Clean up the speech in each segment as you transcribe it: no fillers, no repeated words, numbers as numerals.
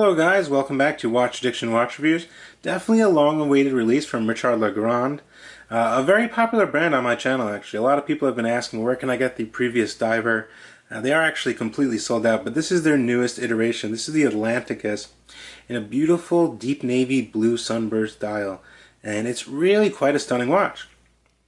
Hello guys, welcome back to Watch Addiction Watch Reviews. Definitely a long-awaited release from Richard LeGrand. A very popular brand on my channel actually. A lot of people have been asking where can I get the previous diver. They are actually completely sold out, but this is their newest iteration. This is the Atlanticus in a beautiful deep navy blue sunburst dial. And it's really quite a stunning watch.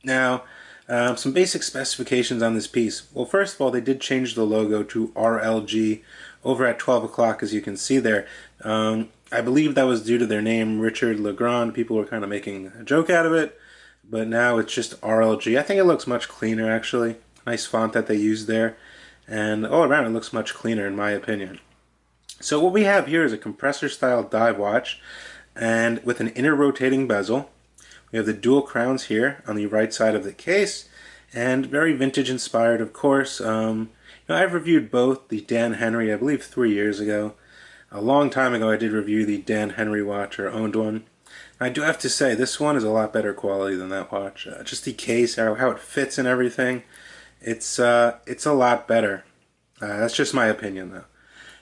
Now, some basic specifications on this piece. Well, first of all, they did change the logo to RLG over at 12 o'clock, as you can see there. I believe that was due to their name, Richard LeGrand. People were kind of making a joke out of it, but now it's just RLG. I think it looks much cleaner, actually. Nice font that they used there, and all around it looks much cleaner, in my opinion. So what we have here is a compressor-style dive watch, and with an inner rotating bezel. We have the dual crowns here on the right side of the case, and very vintage inspired, of course. I've reviewed both the Dan Henry, I believe 3 years ago. A long time ago I did review the Dan Henry watch, or owned one. I do have to say, this one is a lot better quality than that watch. Just the case, how it fits and everything, it's a lot better. That's just my opinion though.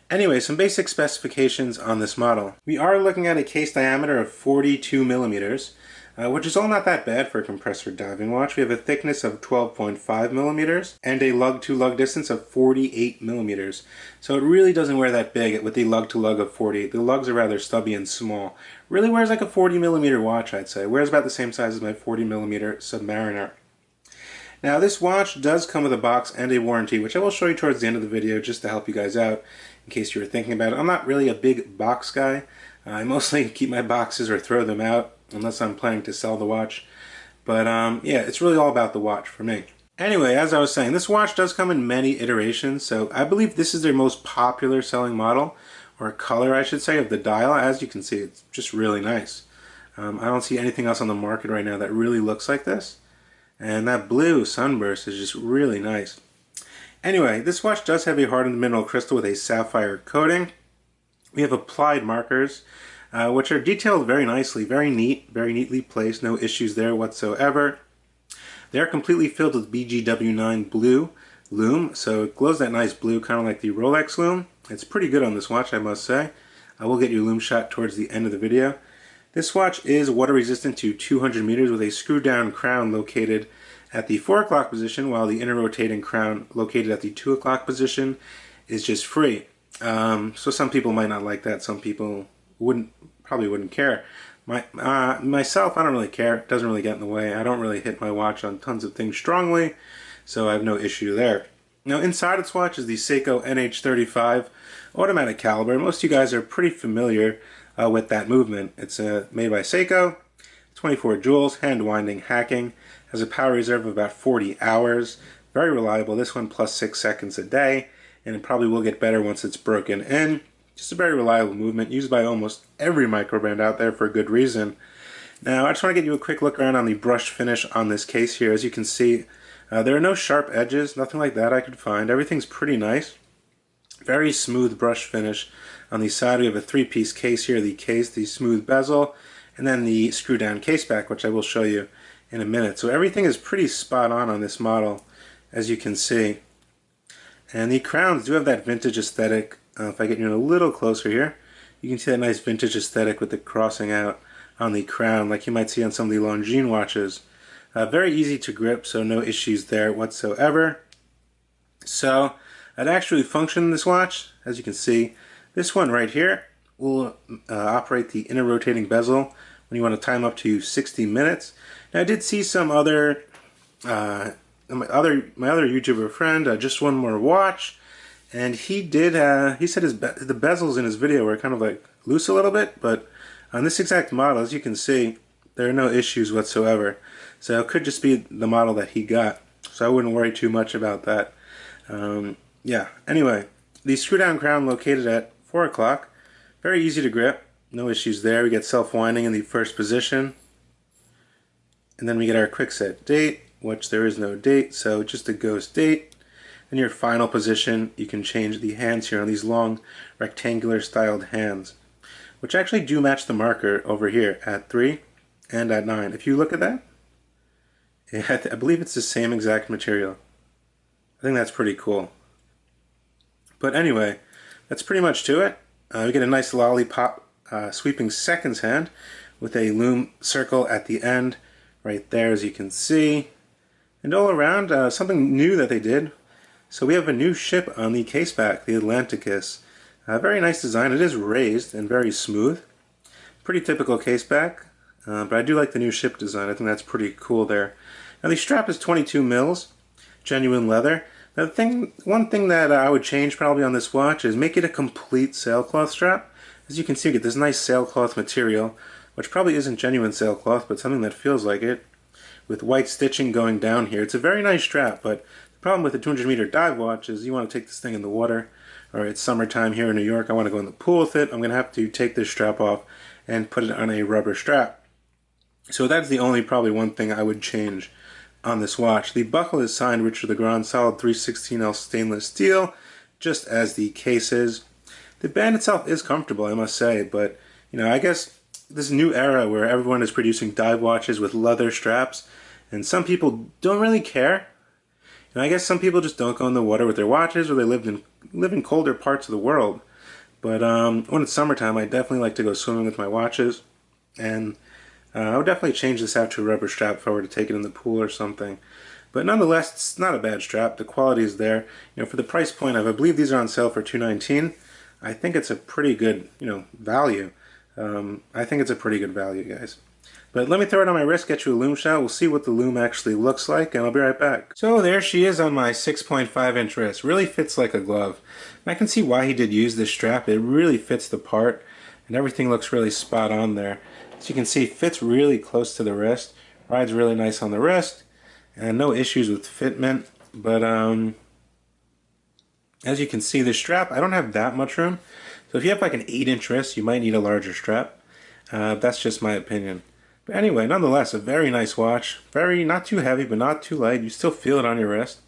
Anyway, some basic specifications on this model. We are looking at a case diameter of 42 millimeters. Which is all not that bad for a compressor diving watch. We have a thickness of 12.5 millimeters and a lug-to-lug distance of 48 millimeters. So it really doesn't wear that big with the lug-to-lug of 48. The lugs are rather stubby and small. Really wears like a 40 millimeter watch, I'd say. It wears about the same size as my 40 millimeter Submariner. Now this watch does come with a box and a warranty, which I will show you towards the end of the video just to help you guys out in case you were thinking about it. I'm not really a big box guy. I mostly keep my boxes or throw them out unless I'm planning to sell the watch. But yeah, it's really all about the watch for me. Anyway, as I was saying, this watch does come in many iterations, so I believe this is their most popular selling model, or color I should say, of the dial. As you can see, it's just really nice. I don't see anything else on the market right now that really looks like this. And that blue sunburst is just really nice. Anyway, this watch does have a hardened mineral crystal with a sapphire coating. We have applied markers, which are detailed very nicely, very neat, very neatly placed, no issues there whatsoever. They are completely filled with BGW9 blue Lume, so it glows that nice blue, kind of like the Rolex Lume. It's pretty good on this watch, I must say. I will get you a Lume shot towards the end of the video. This watch is water resistant to 200 meters with a screw down crown located at the 4 o'clock position, while the inner rotating crown located at the 2 o'clock position is just free. So some people might not like that, some people probably wouldn't care. Myself, I don't really care. It doesn't really get in the way. I don't really hit my watch on tons of things strongly, so I have no issue there. Now inside its watch is the Seiko SNZH55 automatic caliber. Most of you guys are pretty familiar with that movement. It's made by Seiko, 24 joules, hand winding hacking, has a power reserve of about 40 hours. Very reliable. This one plus 6 seconds a day, and it probably will get better once it's broken in. Just a very reliable movement, used by almost every micro brand out there for a good reason. Now, I just want to give you a quick look around on the brush finish on this case here. As you can see, there are no sharp edges, nothing like that I could find. Everything's pretty nice. Very smooth brush finish. On the side, we have a 3-piece case here. The case, the smooth bezel, and then the screw-down case back, which I will show you in a minute. So everything is pretty spot on this model, as you can see. And the crowns do have that vintage aesthetic. If I get you in a little closer here, you can see that nice vintage aesthetic with the crossing out on the crown, like you might see on some of the Longines watches. Very easy to grip, so no issues there whatsoever. So, it actually functions in this watch. As you can see, this one right here will operate the inner rotating bezel when you want to time up to 60 minutes. Now, I did see some other my other YouTuber friend, Just One More Watch, and he said the bezels in his video were kind of like loose a little bit, but on this exact model, as you can see, there are no issues whatsoever. So it could just be the model that he got, so I wouldn't worry too much about that. Yeah, anyway, the screw down crown located at 4 o'clock, very easy to grip, no issues there. We get self-winding in the first position, and then we get our quick set date, which there is no date, so just a ghost date. In your final position, you can change the hands here on these long rectangular styled hands, which actually do match the marker over here at 3 and at 9. If you look at that, I believe it's the same exact material. I think that's pretty cool. But anyway, that's pretty much to it. We get a nice lollipop sweeping seconds hand with a Lume circle at the end right there, as you can see. And all around, something new that they did. So we have a new ship on the case back, the Atlanticus. Very nice design. It is raised and very smooth. Pretty typical case back, but I do like the new ship design. I think that's pretty cool there. Now the strap is 22 mils, genuine leather. Now one thing that I would change probably on this watch is make it a complete sailcloth strap. As you can see, you get this nice sailcloth material, which probably isn't genuine sailcloth, but something that feels like it, with white stitching going down here. It's a very nice strap, but the problem with the 200-meter dive watch is you want to take this thing in the water, or it's summertime here in New York, I want to go in the pool with it. I'm going to have to take this strap off and put it on a rubber strap. So that's the only probably one thing I would change on this watch. The buckle is signed Richard LeGrand, solid 316L stainless steel, just as the case is. The band itself is comfortable, I must say, but you know, I guess this new era where everyone is producing dive watches with leather straps, and some people don't really care. You know, I guess some people just don't go in the water with their watches, or they live in colder parts of the world. But when it's summertime, I definitely like to go swimming with my watches, and I would definitely change this out to a rubber strap if I were to take it in the pool or something. But nonetheless, it's not a bad strap. The quality is there. You know, for the price point, I believe these are on sale for $219. I think it's a pretty good, you know, value. I think it's a pretty good value, guys. But let me throw it on my wrist, get you a Lume shot. We'll see what the Lume actually looks like, and I'll be right back. So there she is on my 6.5-inch wrist. Really fits like a glove. And I can see why he did use this strap. It really fits the part, and everything looks really spot on there. As you can see, fits really close to the wrist. Rides really nice on the wrist, and no issues with fitment. But as you can see, the strap, I don't have that much room. So if you have like an 8-inch wrist, you might need a larger strap. That's just my opinion. But anyway, nonetheless, a very nice watch. Very, not too heavy, but not too light. You still feel it on your wrist.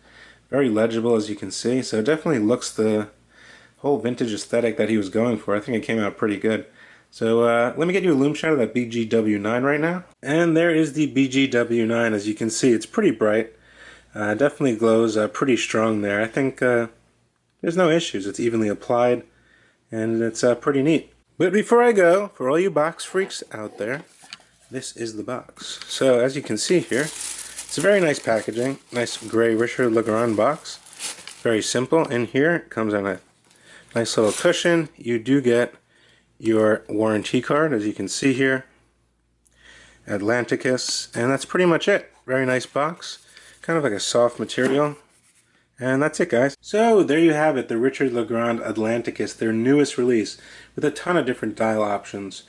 Very legible, as you can see. So it definitely looks the whole vintage aesthetic that he was going for. I think it came out pretty good. So let me get you a Lume shot of that BGW9 right now. And there is the BGW9. As you can see, it's pretty bright. Definitely glows pretty strong there. I think there's no issues. It's evenly applied, and it's pretty neat. But before I go, for all you box freaks out there, this is the box. So as you can see here, it's a very nice packaging. Nice gray Richard LeGrand box. Very simple. In here, it comes on a nice little cushion. You do get your warranty card, as you can see here. Atlanticus, and that's pretty much it. Very nice box. Kind of like a soft material. And that's it, guys. So there you have it, the Richard LeGrand Atlanticus, their newest release, with a ton of different dial options.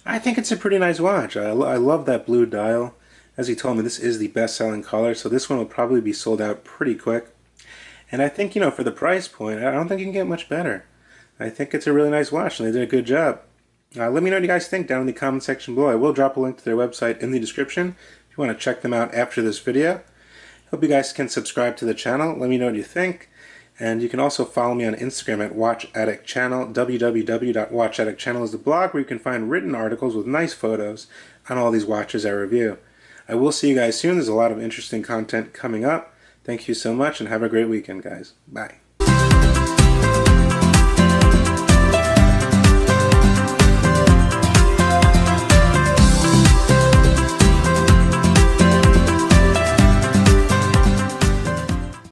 I think it's a pretty nice watch. I love that blue dial. As he told me, this is the best-selling color, so this one will probably be sold out pretty quick. And I think, you know, for the price point, I don't think you can get much better. I think it's a really nice watch, and they did a good job. Let me know what you guys think down in the comment section below. I will drop a link to their website in the description if you want to check them out after this video. Hope you guys can subscribe to the channel. Let me know what you think. And you can also follow me on Instagram at watchaddiction. www.watchaddiction is the blog where you can find written articles with nice photos on all these watches I review. I will see you guys soon. There's a lot of interesting content coming up. Thank you so much, and have a great weekend, guys. Bye.